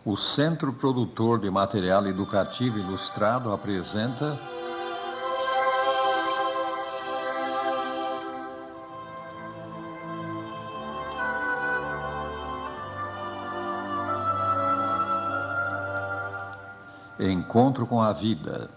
O Centro Produtor de Material Educativo Ilustrado apresenta Encontro com a Vida.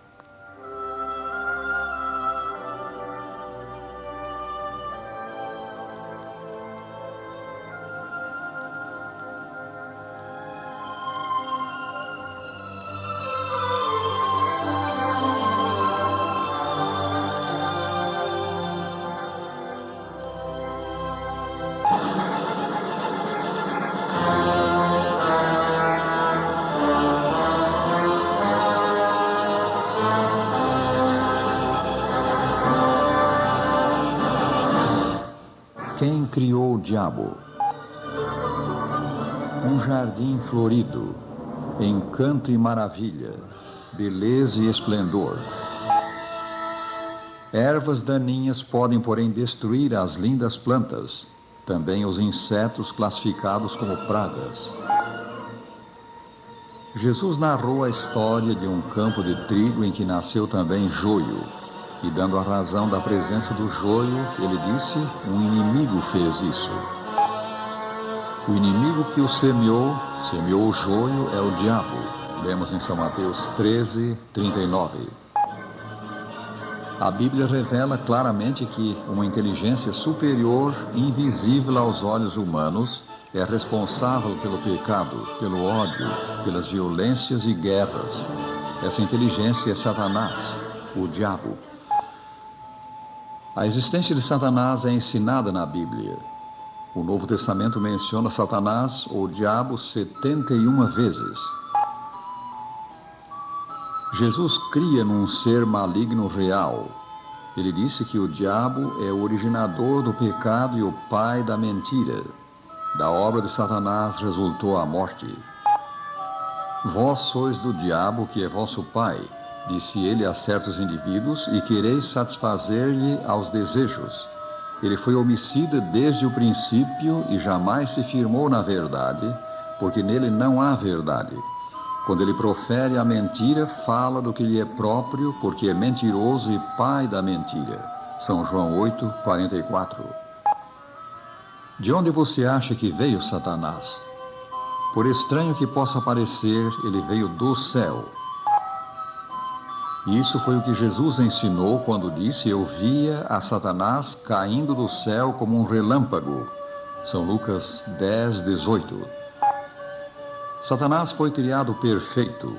Quem criou o diabo? Um jardim florido, encanto e maravilha, beleza e esplendor. Ervas daninhas podem, porém, destruir as lindas plantas, também os insetos classificados como pragas. Jesus narrou a história de um campo de trigo em que nasceu também joio. E dando a razão da presença do joio, ele disse: um inimigo fez isso. O inimigo que o semeou o joio, é o diabo. Lemos em São Mateus 13:39. A Bíblia revela claramente que uma inteligência superior, invisível aos olhos humanos, é responsável pelo pecado, pelo ódio, pelas violências e guerras. Essa inteligência é Satanás, o diabo. A existência de Satanás é ensinada na Bíblia. O Novo Testamento menciona Satanás, ou diabo, 71 vezes. Jesus cria num ser maligno real. Ele disse que o diabo é o originador do pecado e o pai da mentira. Da obra de Satanás resultou a morte. Vós sois do diabo, que é vosso pai, disse ele a certos indivíduos, e quereis satisfazer-lhe aos desejos. Ele foi homicida desde o princípio e jamais se firmou na verdade, porque nele não há verdade. Quando ele profere a mentira, fala do que lhe é próprio, porque é mentiroso e pai da mentira. São João 8:44. De onde você acha que veio Satanás? Por estranho que possa parecer, ele veio do céu. Isso foi o que Jesus ensinou quando disse: eu via a Satanás caindo do céu como um relâmpago. São Lucas 10:18. Satanás foi criado perfeito.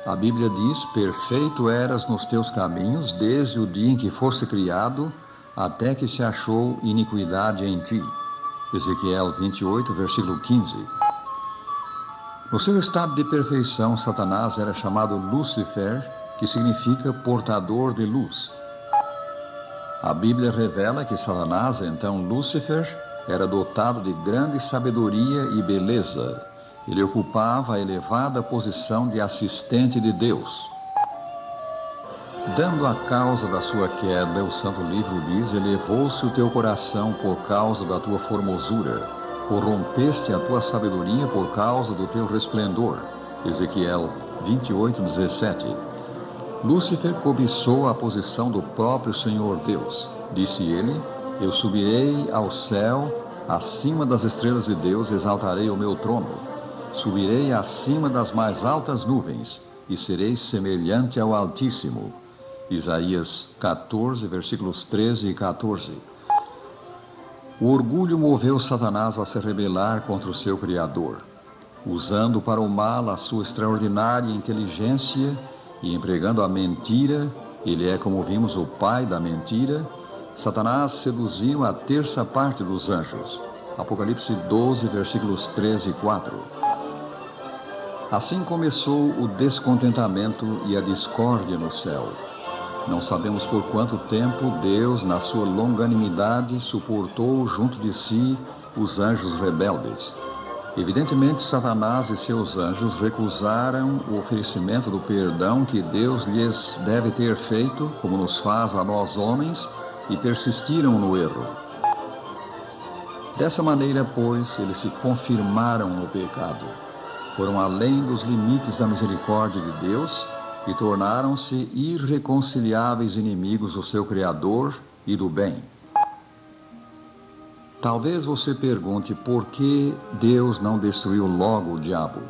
A Bíblia diz: perfeito eras nos teus caminhos, desde o dia em que foste criado, até que se achou iniquidade em ti. Ezequiel 28, versículo 15. No seu estado de perfeição, Satanás era chamado Lúcifer, que significa portador de luz. A Bíblia revela que Satanás, então Lúcifer, era dotado de grande sabedoria e beleza. Ele ocupava a elevada posição de assistente de Deus. Dando a causa da sua queda, o Santo Livro diz: elevou-se o teu coração por causa da tua formosura, corrompeste a tua sabedoria por causa do teu resplendor. Ezequiel 28:17. Lúcifer cobiçou a posição do próprio Senhor Deus. Disse ele: eu subirei ao céu, acima das estrelas de Deus exaltarei o meu trono. Subirei acima das mais altas nuvens, e serei semelhante ao Altíssimo. Isaías 14, versículos 13 e 14. O orgulho moveu Satanás a se rebelar contra o seu Criador. Usando para o mal a sua extraordinária inteligência, e empregando a mentira, ele é, como vimos, o pai da mentira. Satanás seduziu a terça parte dos anjos. Apocalipse 12, versículos 13 e 4. Assim começou o descontentamento e a discórdia no céu. Não sabemos por quanto tempo Deus, na sua longanimidade, suportou junto de si os anjos rebeldes. Evidentemente, Satanás e seus anjos recusaram o oferecimento do perdão que Deus lhes deve ter feito, como nos faz a nós homens, e persistiram no erro. Dessa maneira, pois, eles se confirmaram no pecado. foram além dos limites da misericórdia de Deus e tornaram-se irreconciliáveis inimigos do seu Criador e do bem. Talvez você pergunte por que Deus não destruiu logo o diabo.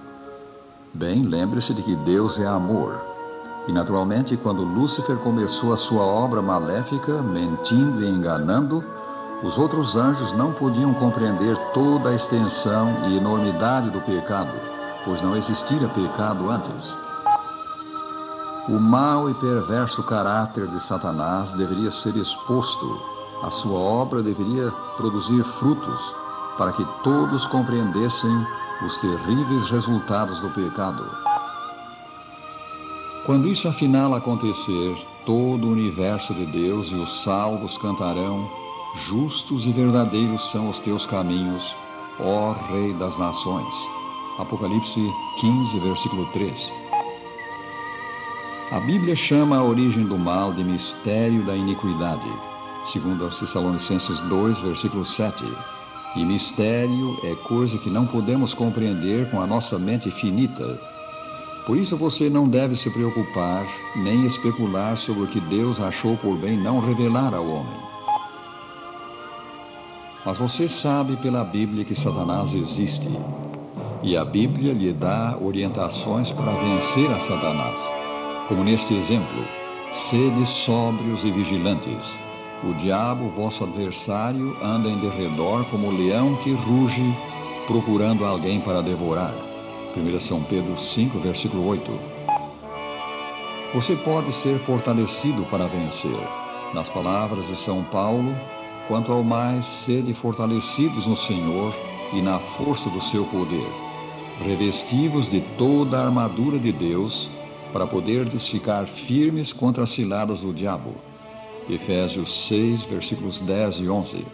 Bem, lembre-se de que Deus é amor. E, naturalmente, quando Lúcifer começou a sua obra maléfica, mentindo e enganando, os outros anjos não podiam compreender toda a extensão e enormidade do pecado, pois não existira pecado antes. O mau e perverso caráter de Satanás deveria ser exposto. A sua obra deveria produzir frutos para que todos compreendessem os terríveis resultados do pecado. Quando isso afinal acontecer, todo o universo de Deus e os salvos cantarão: justos e verdadeiros são os teus caminhos, ó Rei das Nações. Apocalipse 15, versículo 3. A Bíblia chama a origem do mal de mistério da iniquidade, segundo aos Tessalonicenses 2, versículo 7. E mistério é coisa que não podemos compreender com a nossa mente finita. Por isso você não deve se preocupar, nem especular sobre o que Deus achou por bem não revelar ao homem. Mas você sabe pela Bíblia que Satanás existe, e a Bíblia lhe dá orientações para vencer a Satanás, como neste exemplo: sede sóbrios e vigilantes. O diabo, vosso adversário, anda em derredor como o leão que ruge, procurando alguém para devorar. 1 São Pedro 5, versículo 8. Você pode ser fortalecido para vencer. Nas palavras de São Paulo: quanto ao mais, sede fortalecidos no Senhor e na força do seu poder, revestivos de toda a armadura de Deus, para poderdes ficar firmes contra as ciladas do diabo. Efésios 6, versículos 10 e 11.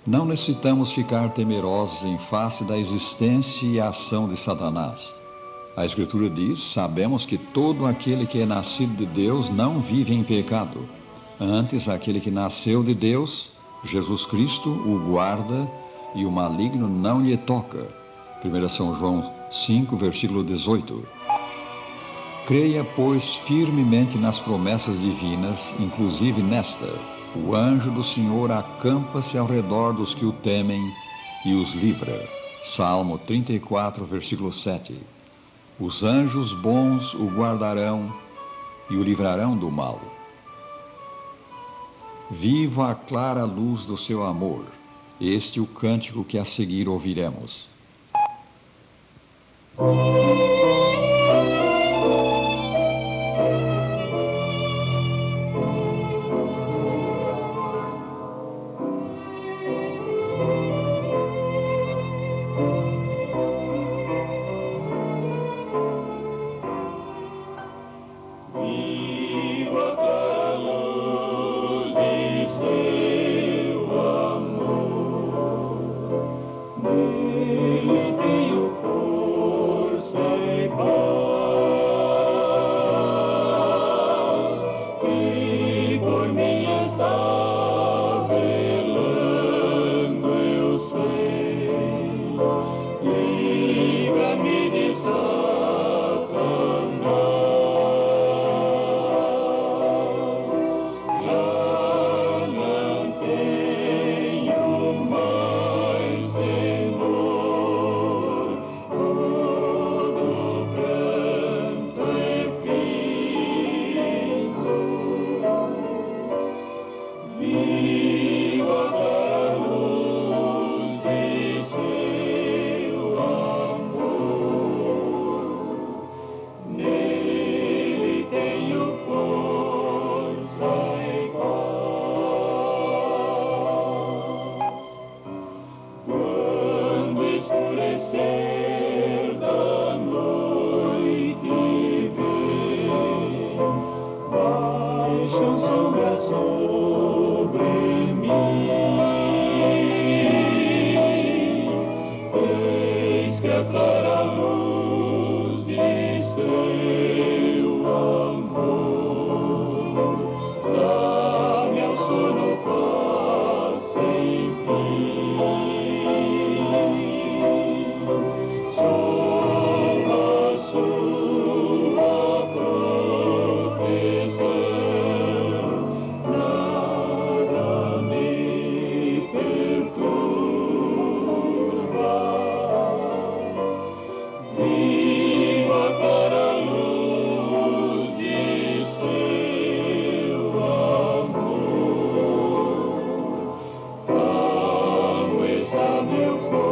Não necessitamos ficar temerosos em face da existência e ação de Satanás. A Escritura diz: sabemos que todo aquele que é nascido de Deus não vive em pecado. Antes, aquele que nasceu de Deus, Jesus Cristo, o guarda, e o maligno não lhe toca. 1 São João 5, versículo 18. Creia, pois, firmemente nas promessas divinas, inclusive nesta: o anjo do Senhor acampa-se ao redor dos que o temem e os livra. Salmo 34, versículo 7. Os anjos bons o guardarão e o livrarão do mal. Viva a clara luz do seu amor. Este é o cântico que a seguir ouviremos. meu coração.